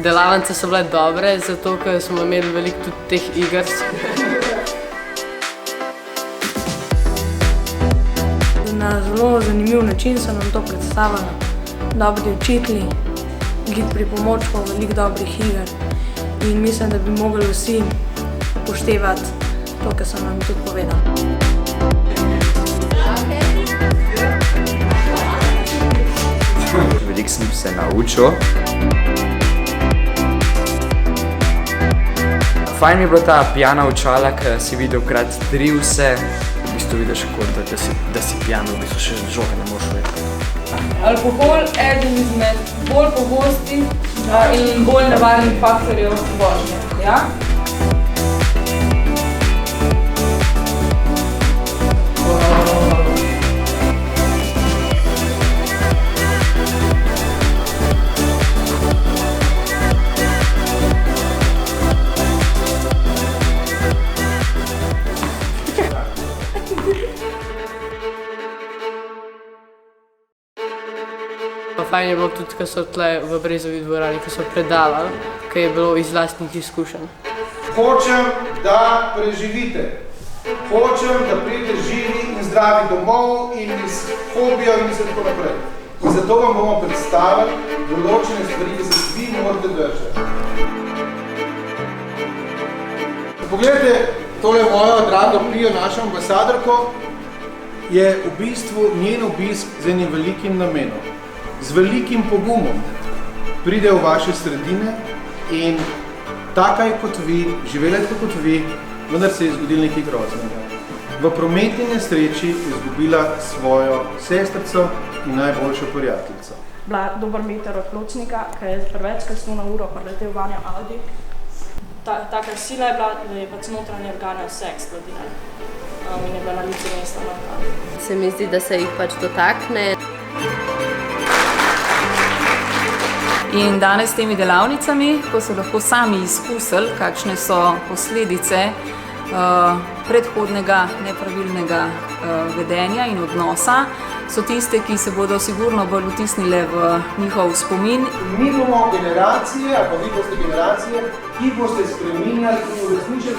Delavnice so bile dobre, zato ker smo imeli veliko tudi teh iger. Na zelo zanimiv način so nam to predstavili. Dobri učitelji, gib pripomočkov, veliko dobrih iger. In mislim, da bi mogli vsi upoštevati to, kar so nam tudi povedali. Veliko sem se naučil. Fajn mi je bila ta pijana očala, ker si videl krat 3 vse. V bistvu vidiš, da si pijan, v bistvu še žoga ne moreš vedeti. Alkohol je eden izmed bolj pogostih in bolj nevarnih faktorjev vožnje. Ja? Fajn je bilo tudi, ko so tle v Brezovi dvorani, ko so predavali, ko je bilo iz lastnih izkušenj. Hočem, da preživite. Hočem, da pridete živi in zdravi domov in iz hobijo in vse tako naprej. In zato vam bomo predstavili določene stvari, ki se vi morate držati. Poglejte, tole mojo drago Prijo, našo ambasadorko, je v bistvu njen obisk z enim velikim namenom. Z velikim pogumom pride v vaše sredine in taka je kot vi, živela je tako kot vi, vendar se je zgodilo nekaj groznega. V prometni nesreči je izgubila svojo sestrico in najboljšo prijateljico. Bila dober meter od pločnika, ki je preveč kasno na uro priletel vanjo Audi. Taka sila je bila, da je pač notranje organe vse eksplodile in je bila na licu mesta na. Se mi zdi, da se jih pač dotakne. In danes s temi delavnicami, ko so lahko sami izkusili, kakšne so posledice predhodnega nepravilnega vedenja in odnosa, so tiste, ki se bodo sigurno bolj vtisnile v njihov spomin. Mi bomo generacije, ali pa vi boste generacije, ki boste spreminjali in uresničili